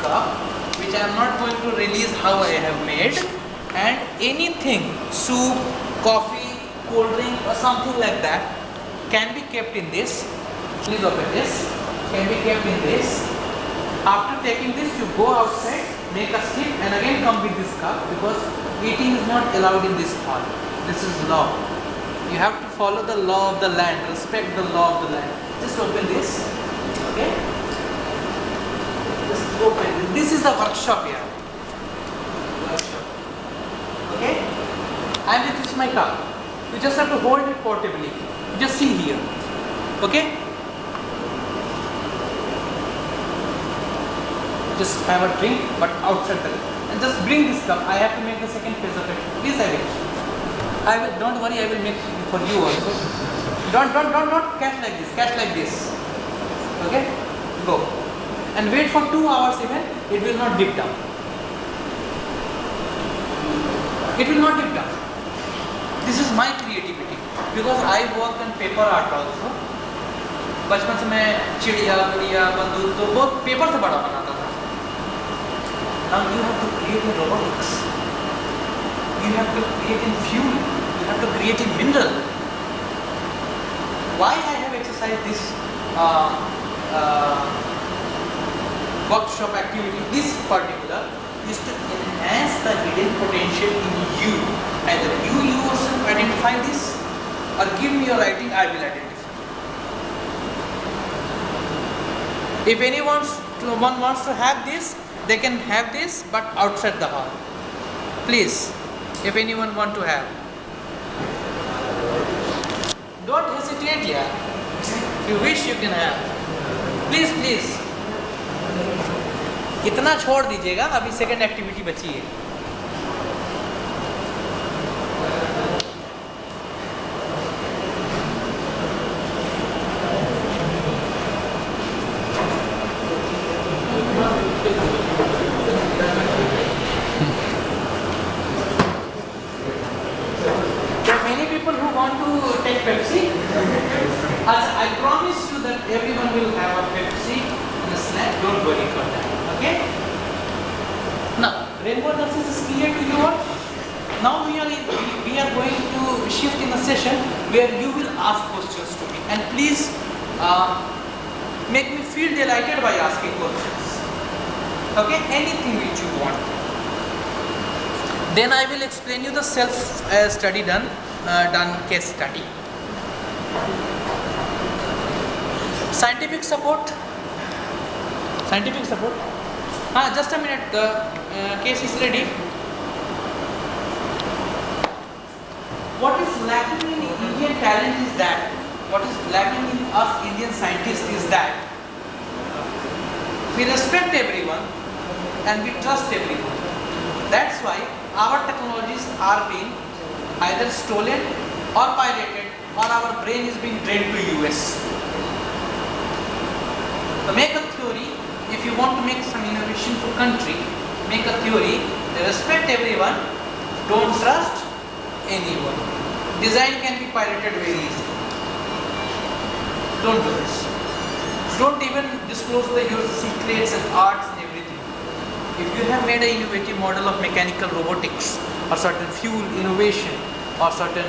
cup which I am not going to release how I have made, and anything, soup, coffee, cold drink or something like that can be kept in this. Please open this. Can be kept in this. After taking this, you go outside, make a sip and again come with this cup, because eating is not allowed in this hall. This is law. You have to follow the law of the land, respect the law of the land. Just open this. Okay? Just open. This is the workshop here. Workshop. Okay? And this is my cup. You just have to hold it portably. You just see here. Okay? Just have a drink, but outside the cup. And just bring this cup. I have to make the second phase of it. Please have it. I will. Don't worry. I will make for you also. Don't catch like this. Catch like this. Okay? Go. And wait for 2 hours even. It will not dip down. It will not dip down. This is my creativity, because I work on paper art also. बचपन से मैं चिड़िया, गुड़िया, बंदूक तो बहुत paper से बड़ा बनाता था. Now you have to create in robotics. You have to create in fuel. You have to create in mineral. Why I have exercised this workshop activity, this particular, is to enhance the hidden potential in you. Either you yourself identify this, or give me your writing, I will identify. If anyone wants to have this, they can have this, but outside the hall. Please, if anyone want to have. Don't hesitate here. If you wish, you can have. Please, please. इतना छोड़ दीजिएगा, अभी second activity बची है. I promise you that everyone will have a Pepsi and a snack. Don't worry for that. Okay? Now, rainbow nurses is clear to you all? Now we are going to shift in a session where you will ask questions to me, and please make me feel delighted by asking questions. Okay? Anything which you want. Then I will explain you the self-study done case study. Scientific support. Just a minute, the case is ready. What is lacking in Indian talent is that, what is lacking in us Indian scientists is that we respect everyone and we trust everyone. That's why our technologies are being either stolen or pirated, or our brain is being drained to US. So make a theory. If you want to make some innovation for country, make a theory. Respect everyone. Don't trust anyone. Design can be pirated very easily. Don't do this. Don't even disclose your secrets and arts and everything. If you have made an innovative model of mechanical robotics or certain fuel innovation or certain,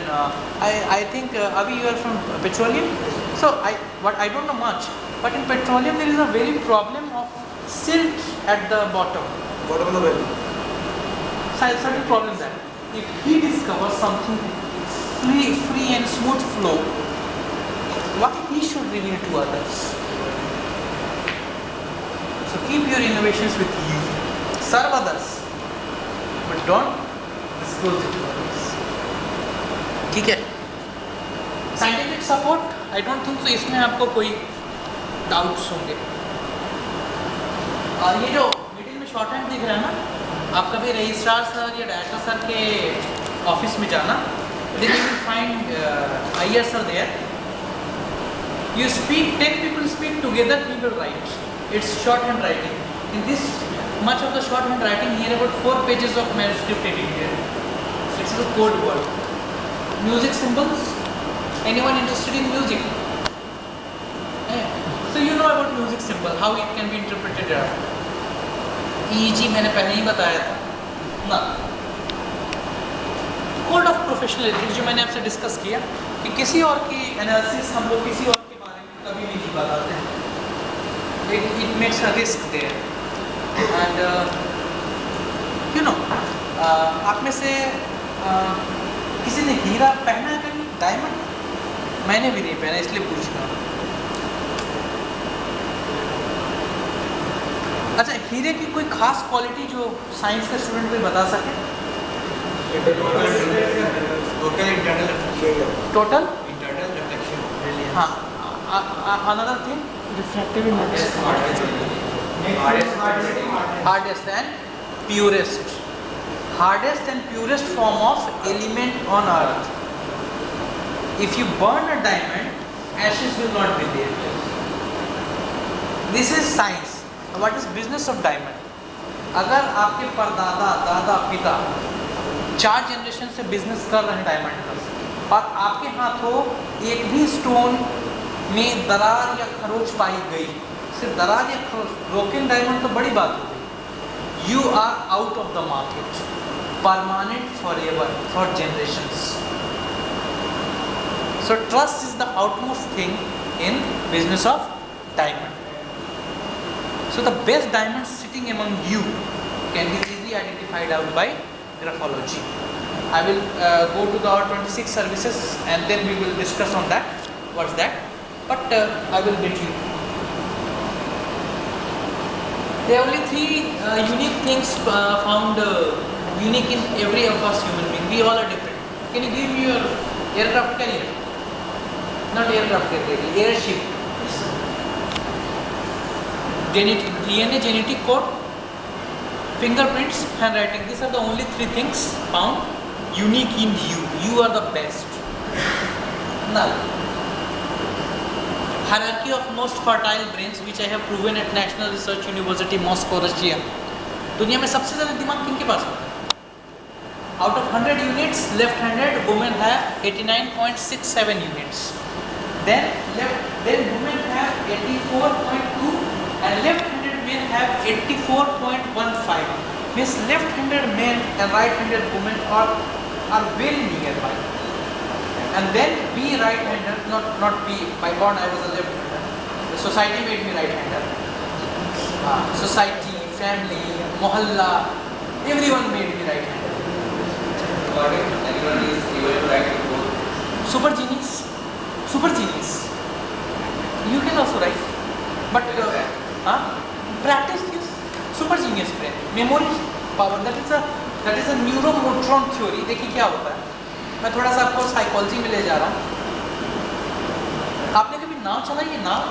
I think Avi, you are from petroleum. So I don't know much. But in petroleum there is a very problem of silt at the bottom. Bottom of the well. Certain problem there. If he discovers something free and smooth flow, why he should reveal to others? So keep your innovations with you. Serve others, but don't disclose it to others. ठीक है? Scientific support, I don't think so. इसमें आपको कोई doubts होंगे. और ये जो middle में शॉर्ट हैंड दिख रहा है ना, आप कभी रजिस्ट्रार सर या डायरेक्टर सर के ऑफिस में जाना, then you will find IR sir there. You speak, 10 people speak together, he will write. It's shorthand writing. In this much of the shorthand writing here, about 4 pages of manuscript in here. It's a code word. Music symbols. Anyone interested in music? So you know about music symbol, how it can be interpreted. EEG मैंने पहले ही बताया था ना। Code of professional ethics जो मैंने आपसे discuss किया कि किसी और की एनालिसिस हम लोग किसी और के बारे में कभी भी नहीं बताते हैं, it makes a risk there. And you know, आप में से किसी ने हीरा पहना है कभी, डायमंड? मैंने भी नहीं पहना, इसलिए पूछ रहा हूँ। अच्छा, हीरे की कोई खास क्वालिटी जो साइंस के स्टूडेंट कोई बता सके? Total internal reflection. हाँ, another thing, refractive index, hardest and purest, hardest and purest form of element on earth. If you burn a diamond, ashes will not be there. This is science. What is business of diamond? अगर आपके परदादा, दादा, पिता 4 generation से business कर रहे हैं diamond का और आपके हाथों एक भी स्टोन में दरार या खरोच पाई गई, सिर्फ दरार या खरोच, ब्रोकन डायमंड तो बड़ी बात हो गई। You are out of the market, permanent forever, for generations. So trust is the outmost thing in business of diamond. So the best diamonds sitting among you can be easily identified out by graphology. I will go to the R26 services and then we will discuss on that. What's that? But I will get you. There are only 3 unique things found unique in every of us human being. We all are different. Can you give me your aircraft carrier? Not aircraft carrier, airship. DNA genetic code, fingerprints, handwriting. These are the only 3 things found unique in you. You are the best. Now, hierarchy of most fertile brains, which I have proven at National Research University, Moscow, Russia. दुनिया में सबसे ज़्यादा दिमाग किनके पास होता है? Out of 100 units, left-handed women have 89.67 units. Then women have 84.2 and left-handed men have 84.15. Means left-handed men and right-handed women are very nearby. And then we right-hander, not we, by born I was a left-hander. The society made me right-hander. Society, family, mohalla, everyone made me right-hander. Anyone is able to write a code? Super genius. Super genius. You can also write, but practice is super genius brain. Memory power, that is a neuromotron theory. देखिए क्या होता है, मैं थोड़ा सा आपको psychology में ले जा रहा हूँ। आपने कभी नाव चलाई है? नाव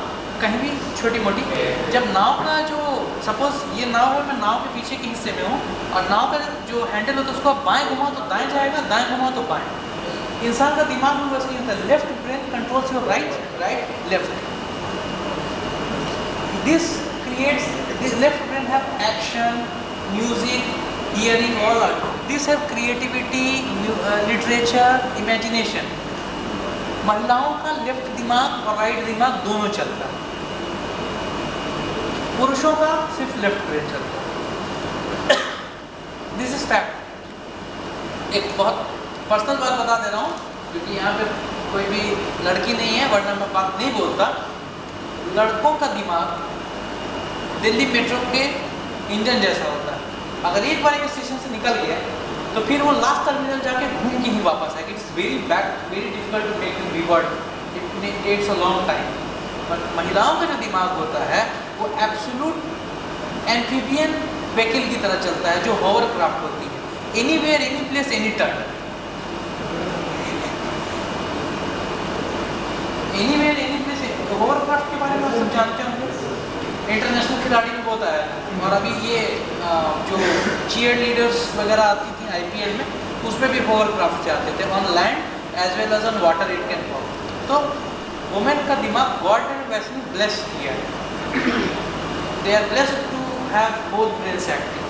कहीं भी छोटी मोटी, जब नाव का जो सपोज ये नाव है, मैं नाव के पीछे के हिस्से में हूँ और नाव का जो हैंडल होता है उसको आप बाएं घुमाओ तो दाएं जाएगा, दाएं घुमाओ तो बाएं। इंसान का दिमाग में वैसे ही होता है, left brain controls your right left. This creates, this left brain have action, music, hearing, all are this have creativity, literature, imagination. महिलाओं का लेफ्ट दिमाग और राइट दिमाग दोनों चलता है, पुरुषों का सिर्फ लेफ्ट ब्रेन चलता है। This is fact. एक बहुत पर्सनल बात बता दे रहा हूँ क्योंकि यहाँ पे कोई भी लड़की नहीं है, वरना मैं बात नहीं बोलता। लड़कों का दिमाग दिल्ली मेट्रो के इंजन जैसा होता है। अगर एक बार एक स्टेशन से निकल गया तो फिर वो लास्ट टर्मिनल जाके घूम के ही वापस आएगा। It's very difficult to make him revert, it takes a long time. But महिलाओं का जो दिमाग होता है वो एब्सोल्यूट एम्फीबियन व्हीकल की तरह चलता है, जो हॉवर क्राफ्ट होती है, anywhere, any place, any turn. Anywhere, any place, hover craft के बारे में आप सब जानते होंगे, इंटरनेशनल खिलाड़ी भी बहुत आया है। और अभी ये जो चीयर लीडर्स वगैरह आती थी IPL में, उसमें भी हॉवर क्राफ्ट जाते थे, on land as well as on water it can work. तो वुमेन का दिमाग गॉड ने वैसे ही ब्लेस किया है। They are blessed to have both brains acting.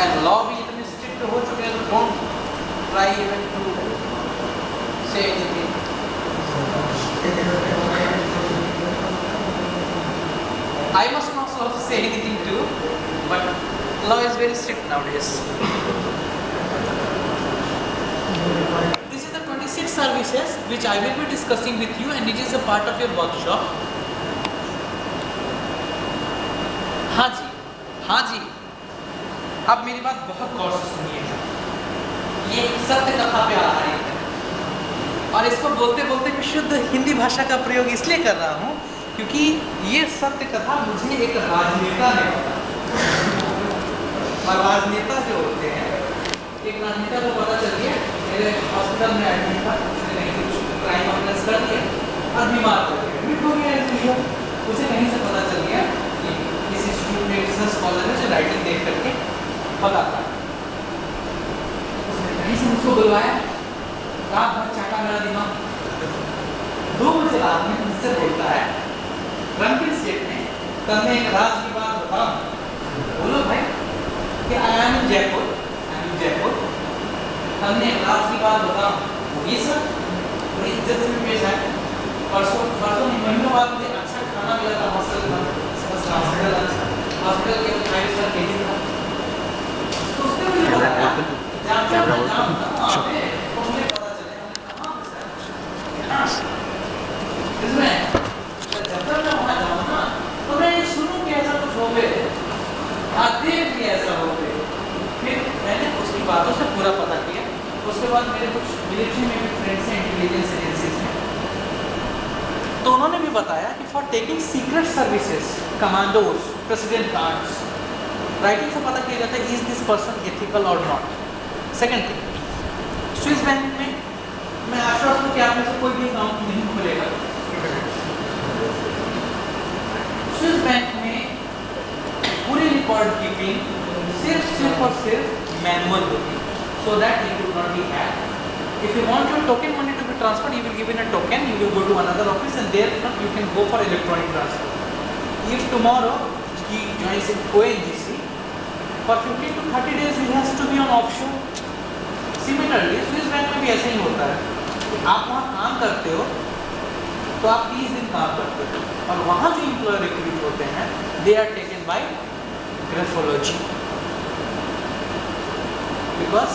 And law भी इतने स्ट्रिक्ट हो चुके हैं, तो don't try even to say anything. I must not also say anything too, but law is very strict nowadays. This is the 26 services which I will be discussing with you, and it is a part of your workshop. हाँ जी, हाँ जी, अब मेरी बात बहुत गौर से सुनिएगा। ये सत्य कथा पे आधारित है, और इसको बोलते बोलते मैं शुद्ध हिंदी भाषा का प्रयोग इसलिए कर रहा हूँ क्योंकि ये सत्य कथा मुझे एक राजनेता ने बताई। और राजनेता जो होते हैं, एक राजनेता को पता चल गया मेरे हॉस्पिटल में एडमिट था, उसने कहीं कुछ क्राइम ऑफेंस कर दिया और बीमार हो गया, एडमिट हो गया। उसे कहीं से पता चल गया कि इस इंस्टीट्यूट में एक स्कॉलर है जो राइटिंग देख करके बताता है। उसने कहीं से मुझको बुलवाया, रात भर चाटा मेरा दिमाग। 2 बजे रात में मुझसे बोलता है, रंगीन स्टेट में कल मैं एक राज की बात बताऊं। बोलो भाई कि आई एम इन जयपुर, कल मैं एक राज की बात बताऊं। ये सर बड़ी इज्जत से पेश आए। परसों महीनों बाद मुझे अच्छा खाना मिला था हॉस्पिटल के 5 स्टार केबिन था। तो उसने मुझे बताया जब मैं वहाँ जाऊँ ना तो मैं ये सुनूँ कि ऐसा कुछ हो गए, देख लिया ऐसा हो गए। फिर मैंने उसकी बातों से पूरा पता किया। उसके बाद मेरे कुछ मिलिट्री में भी फ्रेंड्स हैं, इंटेलिजेंस एजेंसीज में, तो उन्होंने भी बताया कि for taking secret services, commandos, president guards, writing से पता किया जाता है इज दिस पर्सन एथिकल और not. Second thing, Swiss bank में मैं आश्वस्त हूँ कि आप में से कोई भी अकाउंट नहीं खुलेगा। स्विस बैंक में पूरी रिकॉर्ड कीपिंग सिर्फ और सिर्फ मैनुअल होगी, so that it will not be hacked. If you want your token money to be transferred, you will give in a token, you will go to another office, and there you can go for electronic transfer. If tomorrow he joins in ONGC, for 15 to 30 days he has to be on offshore. Similarly, Swiss bank में भी ऐसे ही होता है कि आप वहाँ काम करते हो तो आप 30 दिन काम करते हो, और वहाँ जो एम्प्लॉयर रिक्रूट होते हैं they are taken by graphology. Because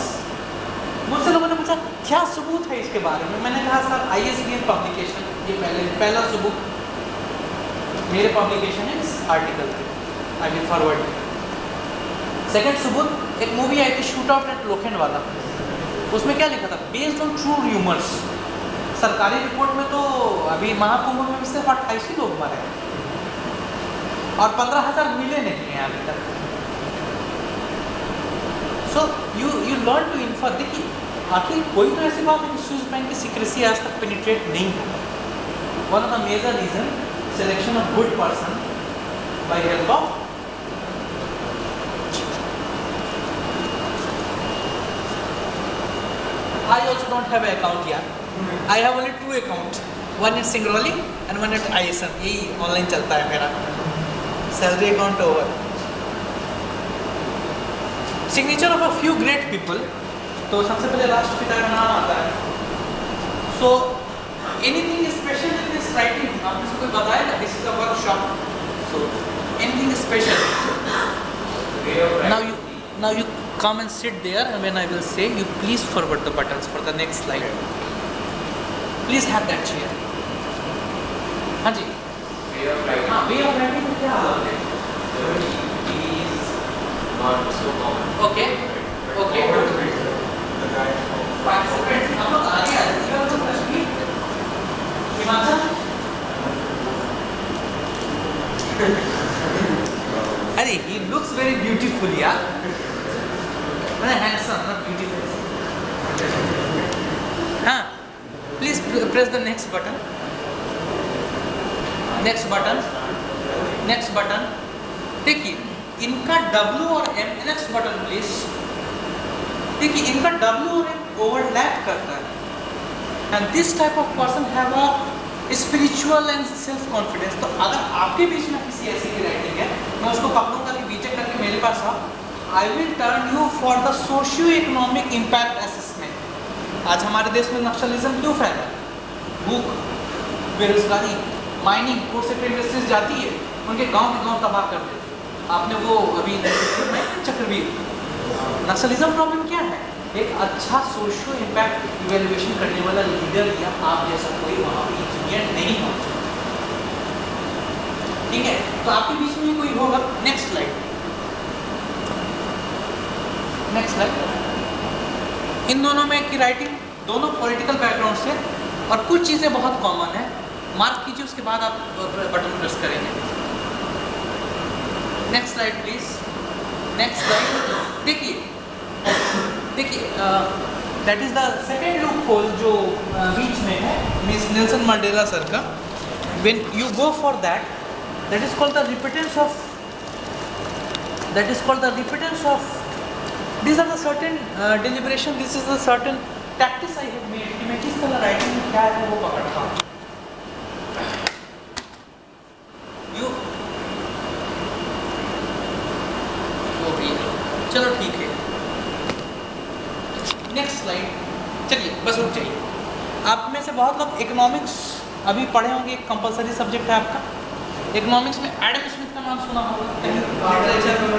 मुझसे लोगों ने पूछा क्या सबूत है इसके बारे में, मैंने कहा सर ISBN पब्लिकेशन, ये पहला सबूत मेरे पब्लिकेशन है इस आर्टिकल पे, आई विल फॉरवर्ड। सेकंड सबूत, एक मूवी आई थी शूट आउट एट लोखंड वाला, उसमें क्या लिखा था, बेस्ड ऑन ट्रू र्यूमर्स। सरकारी रिपोर्ट में तो अभी महाकुंभ में सिर्फ 28 ही लोग मरे और 15,000 मिले नहीं हैं अभी तक। So you learn to infer. देखिए आखिर कोई तो ऐसी बात है कि स्विस बैंक की सीक्रेसी आज तक पेनिट्रेट नहीं होगा। One of the major reason selection of good person by help of I also don't have an account yet. I have only 2 accounts. One is Singrauli and one is ISN. यही online चलता है मेरा। Salary account over. Signature of a few great people, तो सबसे पहले राष्ट्रपिता का नाम आता है। So anything special in this writing, आपने से कोई बताया? This is a workshop, so anything special? Now you come and sit there, and when I will say, you please forward the buttons for the next slide. Please have that chair. हाँ जी, हाँ way of writing में क्या हालत है? Okay. Participants, हम लोग आगे आ जाइए। तो प्रश्न हिमाचल, अरे he looks very beautiful यार, मैंने handsome not beautiful। हाँ, please press the next button, next button। देखिए इनका W और M, नेक्स्ट बटन प्लीज। देखिए इनका W और M ओवरलैप करता है, and this type of person have a spiritual and self confidence. तो अगर आपके बीच में किसी ऐसी की राइटिंग है, मैं उसको पकड़ूंगा कि बीटेक करके मेरे पास आओ, I will turn you for the socio economic impact assessment. आज हमारे देश में नक्सलिज्म क्यों फैला है? भूख, बेरोजगारी, माइनिंग फोर्स इंडस्ट्रीज जाती है, उनके गांव के गांव तबाह कर देती है। आपने वो अभी चक्रवीर नक्सलिज्म प्रॉब्लम क्या है? एक अच्छा सोशो इम्पैक्ट इवेल्युएशन करने वाला लीडर या आप जैसा कोई वहाँ पे इंजीनियर नहीं होता, ठीक है? तो आपके बीच में कोई होगा। Next slide, next slide. इन दोनों में की राइटिंग दोनों पॉलिटिकल बैकग्राउंड से, और कुछ चीज़ें बहुत कॉमन है, मार्क कीजिए, उसके बाद आप बटन प्रेस करेंगे। Next slide please, next slide. देखिए that is the second loophole जो बीच में है मिस नेल्सन मंडेला सर का। When you go for that, that is called the repentance of, that is called the repentance of, these are the certain deliberation, this is the certain tactics I have made कि मैं किस तरह writing में क्या है वो पकड़ता हूँ। You चलो ठीक है, नेक्स्ट स्लाइड। चलिए बस रुक जाइए। आप में से बहुत लोग इकोनॉमिक्स अभी पढ़े होंगे, एक कंपलसरी सब्जेक्ट है आपका। इकोनॉमिक्स में एडम स्मिथ का नाम सुना होगा कहीं लिटरेचर में,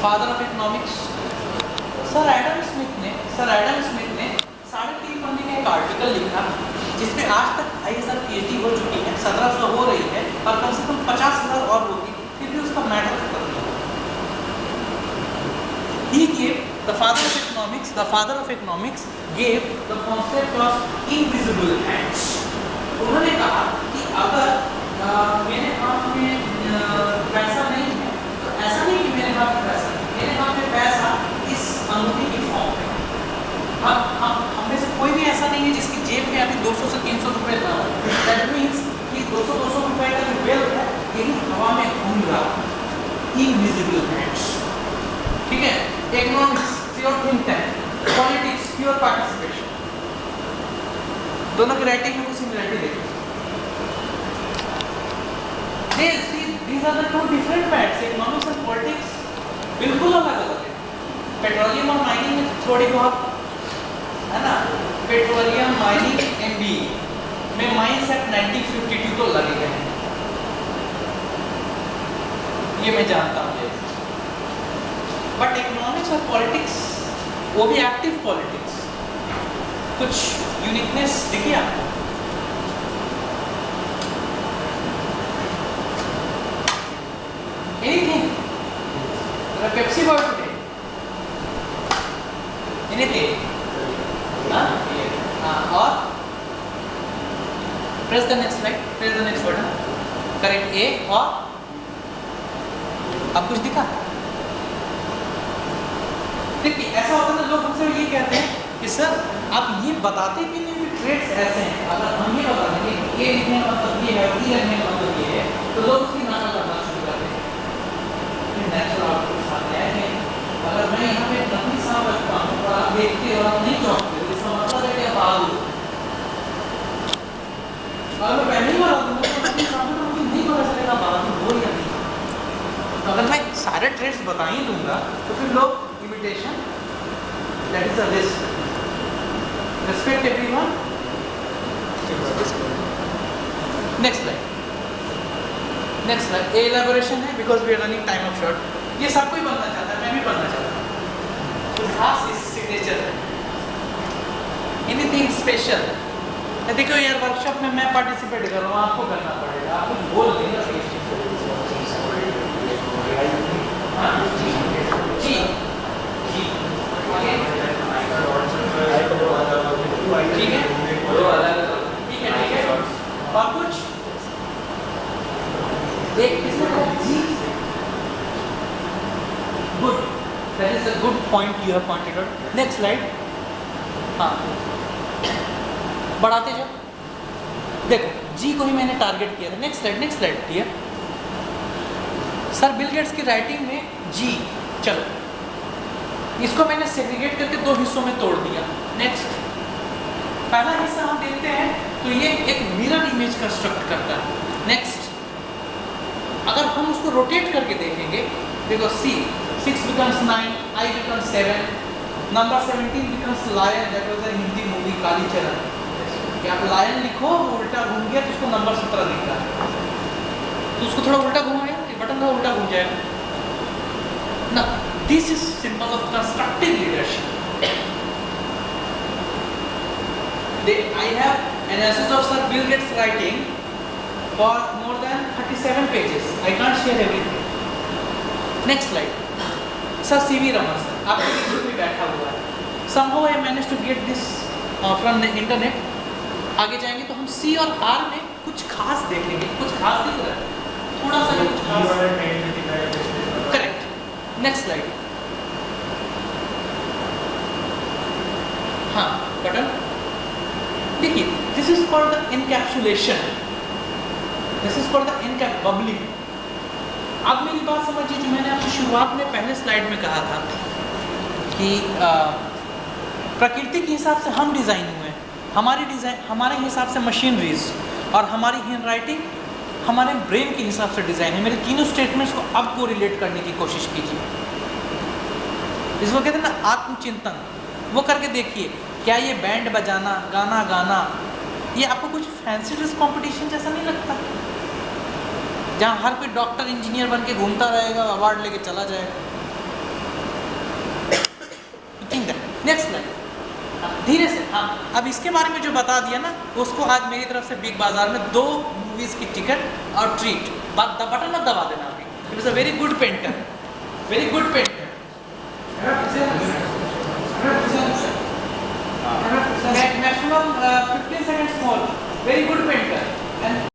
father of economics. Sir Adam Smith ने 3.5 पन्ने का एक आर्टिकल लिखा जिसमें आज तक ISR PhD हो चुकी है, 1700 हो रही है और कम से कम 50,000 और होगी, फिर भी उसका मैटर खत्म नहीं होगा। He gave the father of economics gave the concept of invisible hands। उन्होंने कहा कि अगर मेरे हाथ में पैसा नहीं है, तो ऐसा नहीं कि मेरे हाथ में पैसा नहीं, मेरे हाथ में पैसा इस अंगूठी की फॉर्म में। हम में से कोई भी ऐसा नहीं है जिसकी जेब में अभी 200 से 300 रुपए ना हो। दैट मीन्स कि 200 रुपए का जो वेल्थ है यही हवा में घूम रहा है, इनविजिबल हैंड्स, ठीक है? Economics pure think tank, politics pure participation. दोनों की राइटिंग में कुछ सिमिलरिटी देखिए। These are the two different paths, economics और पॉलिटिक्स बिल्कुल अलग अलग है। पेट्रोलियम और माइनिंग में थोड़ी बहुत है ना, पेट्रोलियम माइनिंग MBE में माइंस एक्ट 1952 तो लगे गए हैं, ये मैं जानता हूँ। बट इकोनॉमिक्स और पॉलिटिक्स, वो भी एक्टिव पॉलिटिक्स, कुछ यूनिकनेस दिखी आपको? Anything? Pepsi boy today? Anything? और press the next slide, press the next button, correct A. और अब कुछ दिखा? देखिए ऐसा होता है ना, लोग हमसे ये कहते हैं कि सर आप ये बताते भी नहीं कि ट्रेड्स ऐसे हैं, अगर हम ये बता देंगे कि ए लिखने का मतलब ये है, बी लिखने का मतलब ये है, तो लोग उसकी नकल करना शुरू करते हैं। फिर नेचुरल आपके सामने है कि अगर मैं यहाँ पे नकली सांप रखता हूँ और आप देखते और आप नहीं चौंकते, तो इसका मतलब है कि आप आलू। अगर मैं पहले ही बता दूँगा तो नकली सांप में मुझे नहीं पता चलेगा बालू हो या नहीं। तो अगर मैं सारे ट्रेड्स बता ही दूंगा तो फिर लोग imitation, that is a risk. Respect everyone. Next slide. Next slide. A elaboration है because we are running time of short. ये सब कोई बनना चाहता है, मैं भी बनना चाहता हूँ। तो खास इस सिग्नेचर है। Anything special? देखो यार वर्कशॉप में मैं पार्टिसिपेट कर रहा हूँ, आपको करना पड़ेगा, आपको बोल देना सही चीज़। जी ठीक है, ठीक है। और कुछ एक जी, good, that is a good point you have pointed out. Next slide. हाँ बढ़ाते जाओ, देखो जी को ही मैंने टारगेट किया था। Next slide clear. Sir Bill Gates की राइटिंग में जी, चलो इसको मैंने सेग्रीगेट करके 2 हिस्सों में तोड़ दिया। नेक्स्ट, पहला हिस्सा हम देखते हैं तो ये एक मिरर इमेज कंस्ट्रक्ट करता है। नेक्स्ट, अगर हम उसको रोटेट करके देखेंगे, देखो सी 6 becomes 9, I becomes 7, number 17 becomes lion, that was a Hindi movie Kalicharan, कि आप लायन लिखो, वो उल्टा घूम गया तो उसको नंबर 17 दिख रहा है, तो उसको थोड़ा उल्टा घुमाया, ये बटन थोड़ा उल्टा घूम जाएगा ना. This is symbol of constructive leadership. I have analysis of Sir Bill Gates writing for more than 37 pages. I can't share everything. Next slide. Sir C.V. Raman sir, आपके बीच में बैठा हुआ है. Somehow I managed to get this from the internet. आगे जाएंगे तो हम C और R में कुछ खास देखेंगे, कुछ खास दिख रहा है, थोड़ा सा कुछ खास. Correct. Next slide. हाँ, बटन देखिए. This is for the encapsulation, this is for the NCAP bubbling. अब मेरी बात समझिए, जो मैंने आपको शुरुआत में पहले स्लाइड में कहा था कि प्रकृति के हिसाब से हम डिज़ाइन हुए, हमारी डिज़ाइन हमारे हिसाब से मशीनरीज और हमारी हैंड राइटिंग हमारे ब्रेन के हिसाब से डिज़ाइन है. मेरे तीनों स्टेटमेंट्स को अब को रिलेट करने की कोशिश कीजिए. इसको कहते हैं ना आत्मचिंतन. वो करके देखिए, क्या ये बैंड बजाना, गाना गाना, ये आपको कुछ फैंसी ड्रेस कंपटीशन जैसा नहीं लगता, जहाँ हर कोई डॉक्टर इंजीनियर बन के घूमता रहेगा, अवार्ड लेके चला जाएगा. Next slide. धीरे से. हाँ, अब इसके बारे में जो बता दिया ना, उसको आज मेरी तरफ से बिग बाजार में 2 मूवीज़ की टिकट और ट्रीट. बटन मत दबा देना अभी. It is a very good painter, very good painter. Maximum 15 seconds more. Very good painter. And